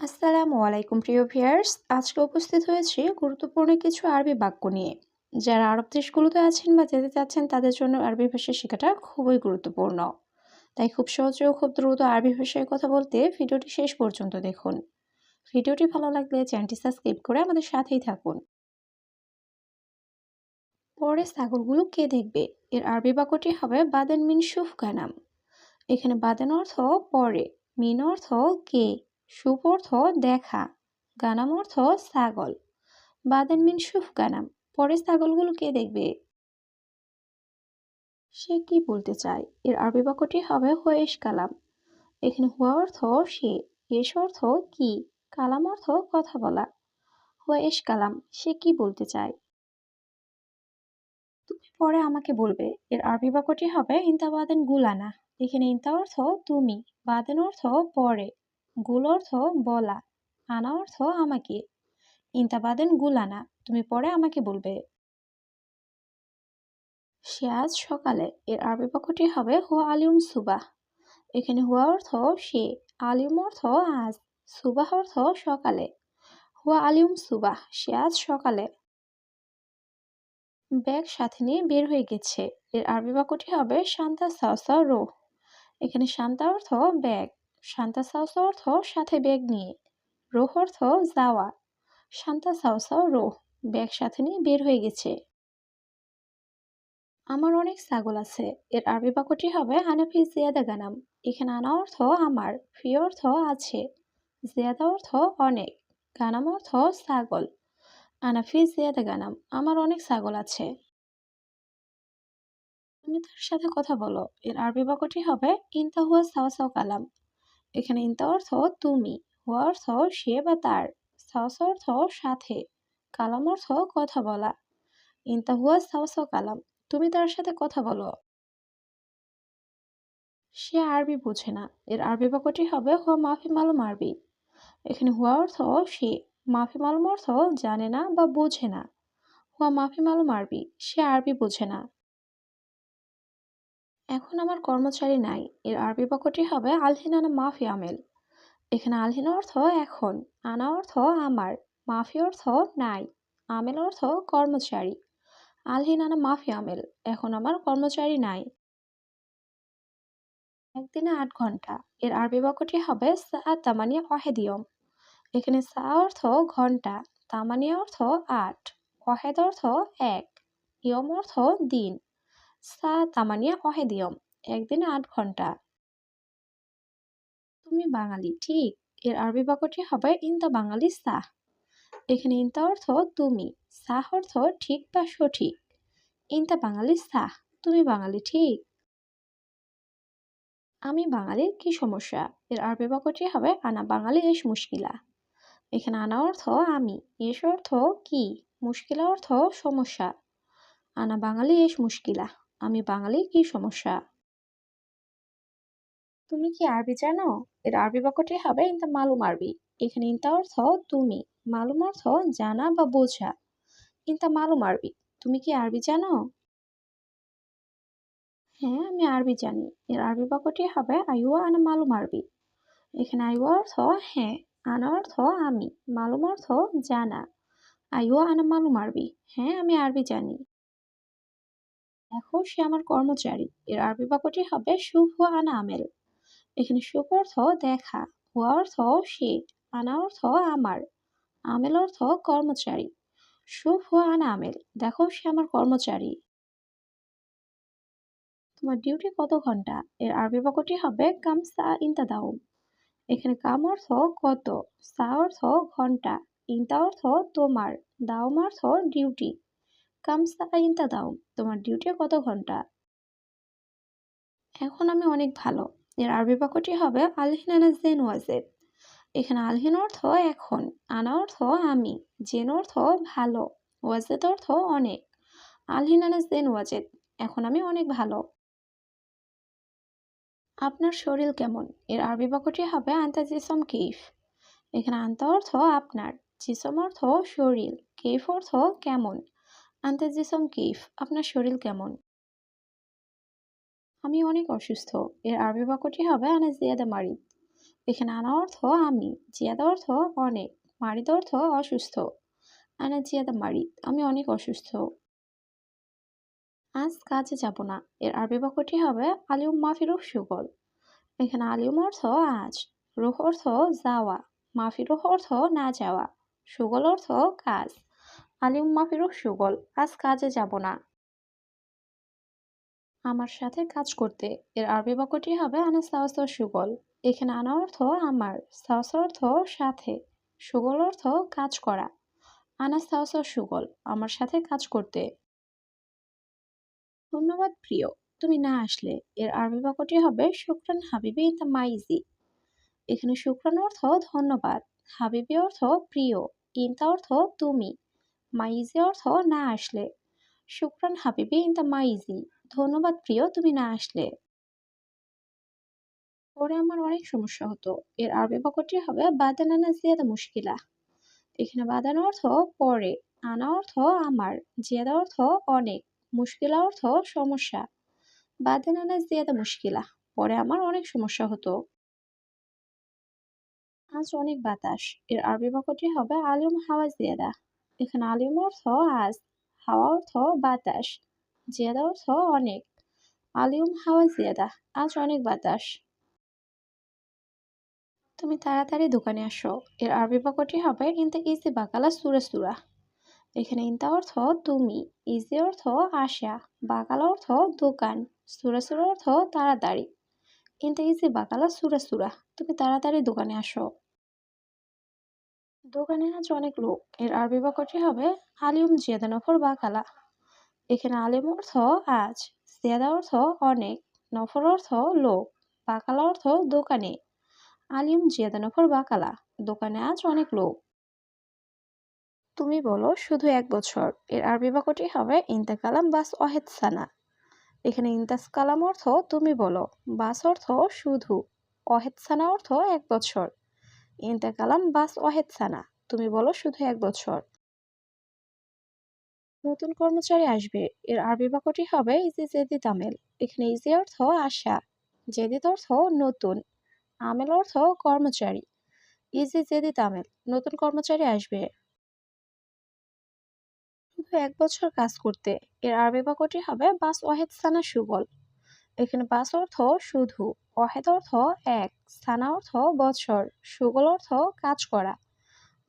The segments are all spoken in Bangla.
আসসালামু আলাইকুম প্রিয় ভিউয়ার্স, আজকে উপস্থিত হয়েছি গুরুত্বপূর্ণ কিছু আরবি বাক্য নিয়ে। যারা আরব দেশগুলোতে আছেন বা যেতে চাচ্ছেন তাদের জন্য আরবি ভাষা শেখাটা খুবই গুরুত্বপূর্ণ। তাই খুব সহজে ও খুব দ্রুত আরবি ভাষায় কথা বলতে ভিডিওটি শেষ পর্যন্ত দেখুন। ভিডিওটি ভালো লাগলে চ্যানেলটি সাবস্ক্রাইব করে আমাদের সাথেই থাকুন। পরে ছাগলগুলো কে দেখবে, এর আরবি বাক্যটি হবে বাদেন মিন শুফ গানাম। এখানে বাদেন অর্থ পরে, মিন অর্থ কে, শুফ অর্থ দেখা, গানাম অর্থ ছাগল। বাদেন মিন শুফ গানাম, পরে ছাগলগুলো কে দেখবে। সে কি বলতে চায়, এর আরবি বাক্যটি হবে হুয়েশ কালাম। এখানে হুয়া অর্থ সে, এস অর্থ কি, কালাম অর্থ কথা বলা। হুয়েশ কালাম, সে কি বলতে চায়। তুমি পরে আমাকে বলবে, এর আরবি বাক্যটি হবে ইনতা বাদেন গুলানা। এখানে ইনতা অর্থ তুমি, বাদেন অর্থ পরে, গুল অর্থ বলা, আনা অর্থ আমাকে। ইনতা বাদেন গুলানা, তুমি পরে আমাকে বলবে। সে আজ সকালে, এর আরবি বাক্যটি হবে হুয়া আলিউম সুবাহ। এখানে হুয়া অর্থ সে, আলিউম অর্থ আজ, সুবাহ অর্থ সকালে। হুয়া আলিউম সুবাহ, সে আজ সকালে। ব্যাগ সাথে নিয়ে বের হয়ে গেছে, এর আরবি বাক্যটি হবে শান্তা সাওসা রো। এখানে শান্তা অর্থ ব্যাগ, শান্তা সাওসা অর্থ সাথে ব্যাগ নিয়ে, রোহ অর্থ যাওয়া। শান্তা সাওসা রোহ, ব্যাগ সাথে নিয়ে বের হয়ে গেছে। আমার অনেক ছাগল আছে, এর আরবি বাক্যটি হবে আনাফি জিয়াদা গানাম। এখানে আনা অর্থ আমার, ফি অর্থ আছে, জিয়াদা অর্থ অনেক, গানাম অর্থ ছাগল। আনাফি জিয়াদা গানাম, আমার অনেক ছাগল আছে। তুমি তার সাথে কথা বলো, এর আরবি বাক্যটি হবে ইনতা হুয়া সাওয়া সাও কালাম। এখানে ইনতা অর্থ তুমি, হুয়া অর্থ সে বা তার, সাওয়া সাও অর্থ সাথে, কালাম অর্থ কথা বলা। ইনতা হুয়া সাওয়া সাও কালাম, তুমি তার সাথে কথা বলো। সে আরবি বোঝে না, এর আরবি বাক্যটি হবে হুয়া মাফি মালুম আরবি। এখানে হুয়া অর্থ সে, মাফি মালুম অর্থ জানে না বা বোঝে না। হুয়া মাফি মালুম আরবি, সে আরবি বোঝে না। এখন আমার কর্মচারী নাই, এর আরবি বাক্যটি হবে আলহিন আনা মাফি আমেল। এখানে আলহিন অর্থ এখন, আনা অর্থ আমার, মাফি অর্থ নাই, আমেল অর্থ কর্মচারী। আলহিন আনা মাফি আমেল, এখন আমার কর্মচারী নাই। একদিনে ৮ ঘন্টা, এর আরবি বাক্যটি হবে সা তামানিয়া ওয়াহেদ ইয়ম। এখানে সা অর্থ ঘন্টা, তামানিয়া অর্থ ৮, ওয়াহেদ অর্থ এক, ইয়ম অর্থ দিন। সা তামানিয়া ওয়াহেদ ইয়ম, একদিনে ৮ ঘন্টা। তুমি বাঙালি ঠিক, এর আরবি বাক্যটি হবে ইনতা বাঙালি সাহ। এখানে ইনতা অর্থ তুমি, সাহ অর্থ ঠিক বা সঠিক। ইনতা বাঙালি সাহ, তুমি বাঙালি ঠিক। আমি বাঙালির কি সমস্যা, এর আরবি বাক্যটি হবে আনা বাঙালি এস মুশকিলা। এখানে আনা অর্থ আমি, এস অর্থ কি, মুশকিলা অর্থ সমস্যা। আনা বাঙালি এস মুশকিলা, আমি বাঙালির কি সমস্যা। তুমি কি আরবি জানো, এর আরবি বাক্যটি হবে ইনতা মালুম আরবি। এখানে ইনতা অর্থ তুমি, মালুম অর্থ জানা বা বোঝা। ইনতা মালুম আরবি, তুমি কি আরবি জানো। হ্যাঁ আমি আরবি জানি, এর আরবি বাক্যটি হবে আইওয়া আনা মালুম আরবি। এখানে আইওয়া অর্থ হ্যাঁ, আনা অর্থ আমি, মালুম অর্থ জানা। আইওয়া আনা মালুম আরবি, হ্যাঁ আমি আরবি জানি। দেখো সে আমার কর্মচারী, এর আরবি বাক্যটি হবে শুভ আনা আমেল। এখানে শুভ অর্থ দেখা, হুয়া অর্থ সে, আনা অর্থ আমার, আমেল অর্থ কর্মচারী। শুভ আনা আমেল, দেখো সে আমার কর্মচারী। তোমার ডিউটি কত ঘন্টা, এর আরবি বাক্যটি হবে কাম সা ইনতা দাউম। এখানে কাম অর্থ কত, সা অর্থ ঘন্টা, ইনতা অর্থ তোমার, দাউম অর্থ ডিউটি। কাম সা ইনতা দাউম, তোমার ডিউটি কত ঘন্টা। এখন আমি অনেক ভালো, এর আরবি বাক্যটি হবে আলহিন আনা জেন ওয়াজেদ। এখানে আলহিন অর্থ এখন, আনা অর্থ আমি, জেন অর্থ ভালো, ওয়াজেদ অর্থ অনেক। আলহিন আনা জেন ওয়াজেদ, এখন আমি অনেক ভালো। আপনার শরীর কেমন, এর আরবি বাক্যটি হবে আন্তা জিসম কিফ। এখানে আন্তা অর্থ আপনার, জিসম অর্থ শরীর, কিফ অর্থ কেমন। আন্তা জিসম কিফ, আপনার শরীর কেমন। আমি অনেক অসুস্থ, এর আরবি বাক্যটি হবে আনা জিয়াদা মারিদ। এখানে আনা অর্থ আমি, জিয়াদা অর্থ অনেক, মারিদ অর্থ অসুস্থ। আনা জিয়াদা মারিদ, আমি অনেক অসুস্থ। আজ কাজে যাব না, এর আরবি বাক্যটি হবে আলিউম মাফি রুহ শুগল। এখানে আলিউম অর্থ আজ, রুহ অর্থ যাওয়া, মাফি রুহ অর্থ না যাওয়া, শুগল অর্থ কাজ। আলিউম মাফি রুহ শুগল, আজ কাজে যাব না। আমার সাথে কাজ করতে, এর আরবি বাক্যটি হবে আনা সাওসা শুগল। এখানে আনা অর্থ আমার, সাওসা অর্থ সাথে, শুগল অর্থ কাজ করা। আনা সাওসা শুগল, আমার সাথে কাজ করতে। ধন্যবাদ প্রিয়, তুমি না আসলে, এর আরবি বাক্যটি হবে শুকরান হাবিবি ইনতা মাইজি। এখানে শুকরান অর্থ ধন্যবাদ, হাবিবি অর্থ প্রিয়, ইনতা অর্থ তুমি, মাইজি অর্থ না আসলে। শুকরান হাবিবি ইনতা মাইজি, ধন্যবাদ প্রিয়, তুমি না আসলে। পরে আমার অনেক সমস্যা হতো, এর আরবি বাক্যটি হবে বাদান আনা জিয়াদা মুশকিলা। এখানে বাদান অর্থ পরে, আনা অর্থ আমার, জিয়াদা অর্থ অনেক, মুশকিলা অর্থ সমস্যা। বাদান আনা জিয়াদা মুশকিলা, পরে আমার অনেক সমস্যা হতো। আজ অনেক বাতাস, এর আরবি বাক্যটি হবে আলিম হাওয়া জিয়াদা। এখানে আলিম অর্থ আজ, হাওয়া অর্থ বাতাস, জিয়াদা অর্থ অনেক। আলিম হাওয়া জিয়াদা, আজ অনেক বাতাস। তুমি তাড়াতাড়ি দোকানে আসো, এর আরবি বাক্যটি হবে ইনতা ইজি বাকালা সুরা সুরা। এখানে ইনতা অর্থ তুমি, ইজি অর্থ আসা, বাকালা অর্থ দোকান, সুরা সুরা অর্থ তাড়াতাড়ি। ইনতা ইজি বাকালা সুরা সুরা, তুমি তাড়াতাড়ি দোকানে আসো। দোকানে আজ অনেক লোক, এর আরবি বাক্যটি হবে আলিউম জিয়াদা নফর বাকালা। এখানে আলিম অর্থ আজ, জিয়াদা অর্থ অনেক, নফর অর্থ লোক, বাকালা অর্থ দোকানে। আলিম জিয়াদা নফর বাকালা, দোকানে আজ অনেক লোক। তুমি বলো শুধু 1 বছর, এর আরবি বাক্যটি হবে ইনতা কালাম বাস ওয়াহেদ সানা। এখানে ইনতাস কালাম অর্থ তুমি বলো, বাস অর্থ শুধু, ওয়াহেদ সানা অর্থ 1 বছর। ইনতা কালাম বাস ওয়াহেদ সানা, তুমি বলো শুধু 1 বছর। নতুন কর্মচারী আসবে, এর আরবি বাক্যটি হবে ইজি জেদিদ আমেল। এখানে ইজি অর্থ আশা, জেদিদ অর্থ নতুন, আমেল অর্থ কর্মচারী। ইজি জেদিদ আমেল, নতুন কর্মচারী আসবে। শুধু 1 বছর কাজ করতে, এর আরবি বাক্যটি হবে বাস ওয়াহেদ সানা সুগল। এখানে বাস অর্থ শুধু, ওয়াহেদ অর্থ এক, সানা অর্থ বছর, সুগল অর্থ কাজ করা।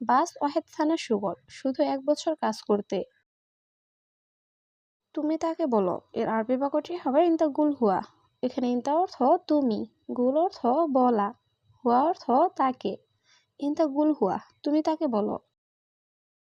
বাস ওয়াহেদ সানা সুগল, শুধু 1 বছর কাজ করতে। তুমি তাকে বলো, এর আরবি বাক্যটি হবে ইনতা গুল হুয়া। এখানে ইনতা অর্থ তুমি, গুল অর্থ বলা, হুয়া অর্থ তাকে। ইনতা গুল হুয়া, তুমি তাকে বলো।